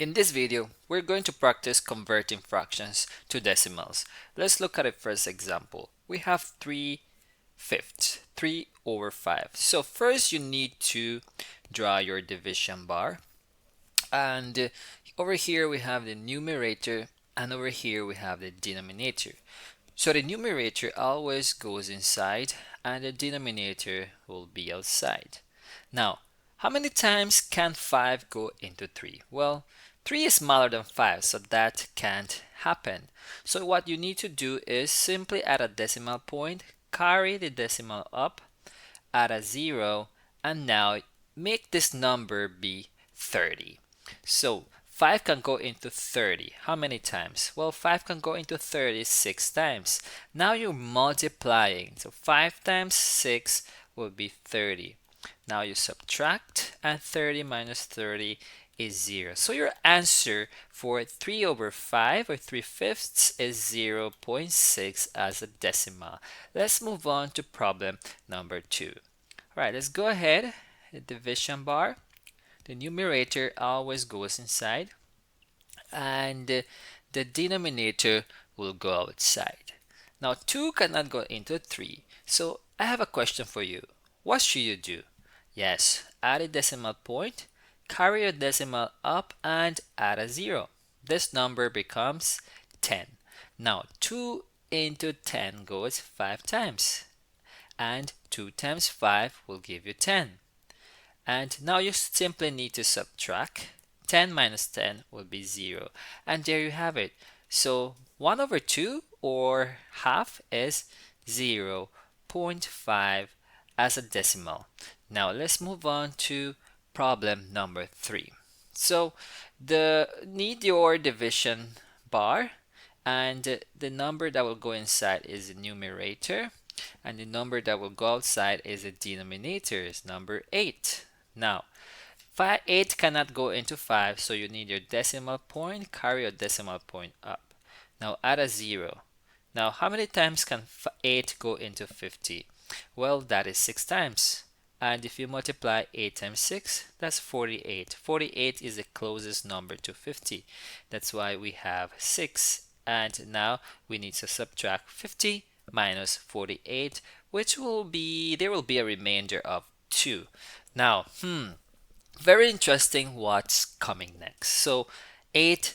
In this video, we're going to practice converting fractions to decimals. Let's look at a first example. We have 3/5, 3 over 5. So first you need to draw your division bar. And over here we have the numerator, and over here we have the denominator. So the numerator always goes inside and the denominator will be outside. Now, how many times can 5 go into 3? Well, 3 is smaller than 5, so that can't happen. So what you need to do is simply add a decimal point, carry the decimal up, add a 0, and now make this number be 30. So 5 can go into 30. How many times? Well, 5 can go into 30 6 times. Now you're multiplying. So 5 times 6 will be 30. Now you subtract, and 30 minus 30 is 0. So your answer for 3 over 5 or 3/5 is 0.6 as a decimal. Let's move on to problem number 2. All right, let's go ahead. The division bar. The numerator always goes inside and the denominator will go outside. Now 2 cannot go into 3. So I have a question for you. What should you do? Yes, add a decimal point, carry your decimal up and add a 0. This number becomes 10. Now 2 into 10 goes 5 times. And 2 times 5 will give you 10. And now you simply need to subtract. 10 minus 10 will be 0. And there you have it. So 1 over 2 or half is 0.5 as a decimal. Now let's move on to problem number 3. So need your division bar, and the number that will go inside is the numerator, and the number that will go outside is the denominator, is number 8. Now 8 cannot go into 5, so you need your decimal point, carry your decimal point up. Now add a 0. Now how many times can 8 go into 50? Well, that is 6 times. And if you multiply 8 times 6, that's 48. 48 is the closest number to 50. That's why we have 6. And now we need to subtract 50 minus 48, which will be, there will be a remainder of 2. Now, very interesting what's coming next. So 8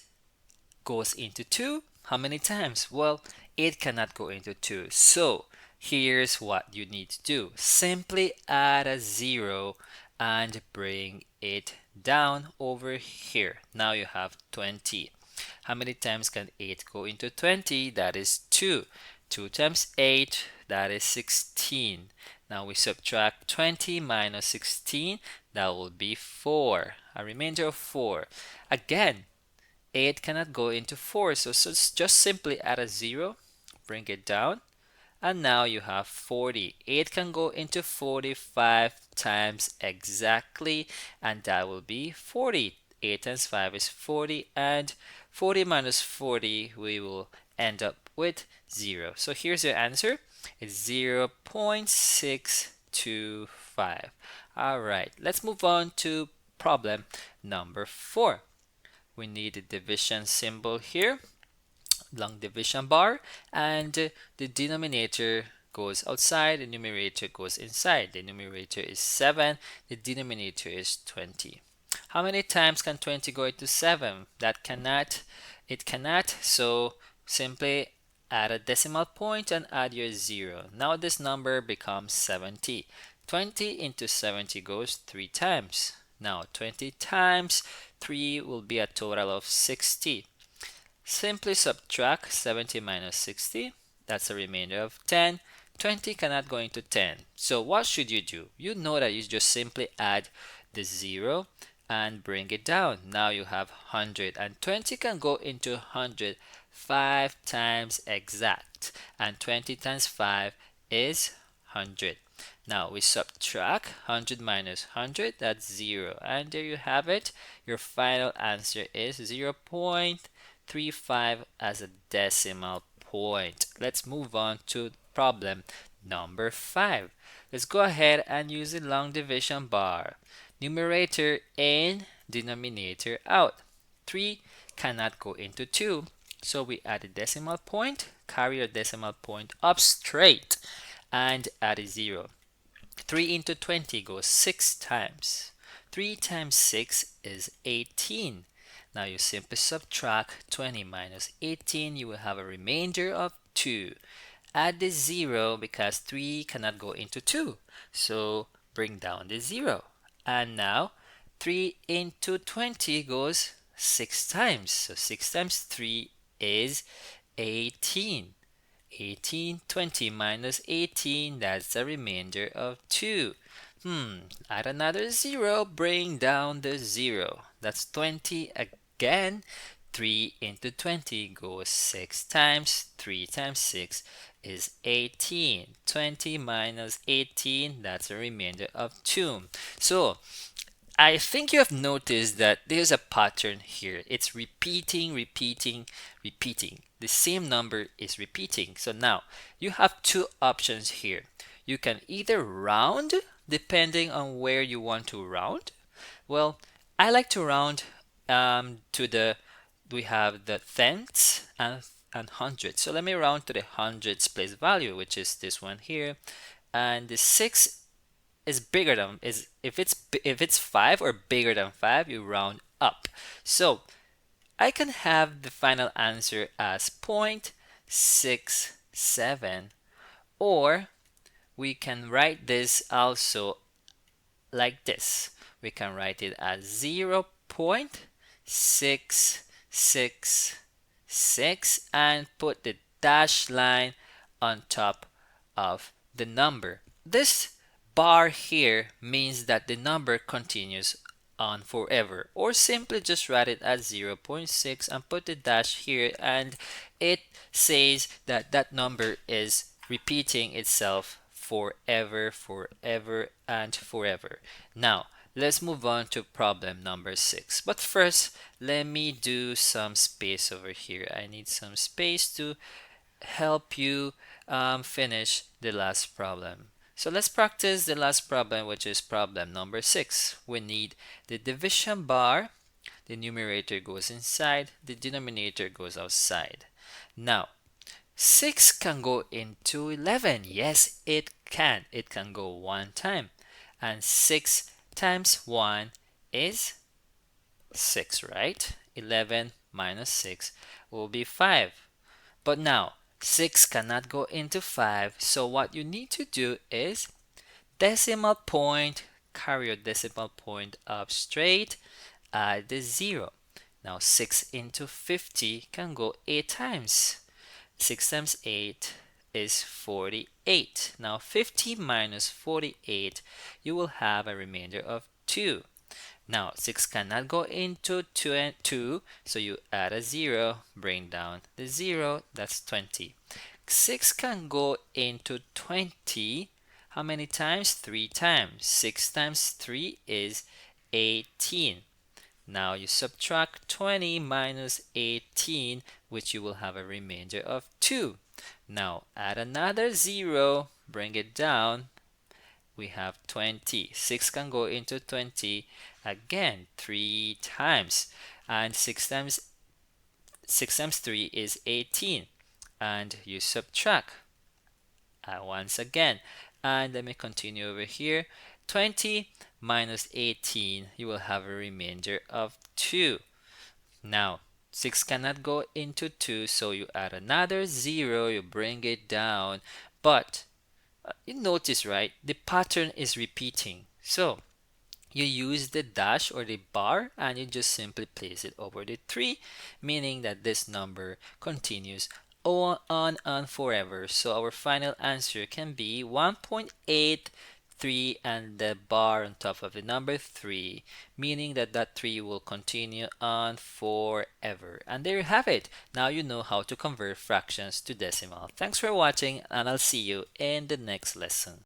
goes into 2. How many times? Well, 8 cannot go into 2. So here's what you need to do. Simply add a 0 and bring it down over here. Now you have 20. How many times can 8 go into 20? That is 2. 2 times 8, that is 16. Now we subtract 20 minus 16, that will be 4. A remainder of 4. Again, 8 cannot go into 4, so just simply add a 0, bring it down, and now you have 40. 8 can go into 45 times exactly, and that will be 40. 8 times 5 is 40, and 40 minus 40, we will end up with 0. So here's your answer. It's 0.625. All right, let's move on to problem number 4. We need a division symbol here, long division bar, and the denominator goes outside, the numerator goes inside. The numerator is 7, the denominator is 20. How many times can 20 go into 7? It cannot, so simply add a decimal point and add your 0. Now this number becomes 70. 20 into 70 goes 3 times. Now 20 times 3 will be a total of 60. Simply subtract 70 minus 60. That's a remainder of 10. 20 cannot go into 10. So what should you do? You know that you just simply add the 0 and bring it down. Now you have 100, and 20 can go into 100 5 times exact, and 20 times 5 is 100. Now we subtract 100 minus 100, that's 0, and there you have it. Your final answer is 0.35 as a decimal point. Let's move on to problem number 5. Let's go ahead and use the long division bar. Numerator in, denominator out. 3 cannot go into 2. So we add a decimal point, carry our decimal point up straight, and add a 0. 3 into 20 goes 6 times. 3 times 6 is 18. Now you simply subtract 20 minus 18. You will have a remainder of 2. Add the 0 because 3 cannot go into 2. So bring down the 0. And now 3 into 20 goes 6 times. So 6 times 3 is 18. 18, 20 minus 18, that's a remainder of 2. Add another 0, bring down the 0. That's 20 again. 3 into 20 goes 6 times. 3 times 6 is 18. 20 minus 18, that's a remainder of 2. So, I think you have noticed that there's a pattern here. It's repeating, repeating, repeating. The same number is repeating. So now you have two options here. You can either round depending on where you want to round. Well, I like to round we have the tenths and hundreds. So let me round to the hundreds place value, which is this one here. And the 6 is bigger than is if it's 5 or bigger than 5, you round up. So I can have the final answer as 0.67, or we can write this also like this. We can write it as 0.666 and put the dash line on top of the number. This bar here means that the number continues on forever, or simply just write it as 0.6 and put the dash here, and it says that that number is repeating itself forever, forever, and forever. Now let's move on to problem number 6, but first let me do some space over here. I need some space to help you finish the last problem. So let's practice the last problem, which is problem number 6. We need the division bar. The numerator goes inside, the denominator goes outside. Now 6 can go into 11. Yes, it can. It can go one time. And 6 times 1 is 6, right? 11 minus 6 will be 5. But now 6 cannot go into 5, so what you need to do is decimal point, carry your decimal point up straight, add the 0. Now 6 into 50 can go 8 times. 6 times 8 is 48. Now 50 minus 48, you will have a remainder of 2. Now 6 cannot go into 2, so you add a 0, bring down the 0, that's 20. 6 can go into 20. How many times? 3 times. 6 times 3 is 18. Now you subtract 20 minus 18, which you will have a remainder of 2. Now add another 0, bring it down. We have 20. 6 can go into 20 again 3 times, and 6 times 3 is 18, and you subtract once again. And let me continue over here. 20 minus 18, you will have a remainder of 2. Now 6 cannot go into 2, so you add another 0, you bring it down, but you notice, right, the pattern is repeating. So you use the dash or the bar and you just simply place it over the 3, meaning that this number continues on forever. So our final answer can be 1.83 and the bar on top of the number 3, meaning that that 3 will continue on forever. And there you have it. Now you know how to convert fractions to decimal. Thanks for watching, and I'll see you in the next lesson.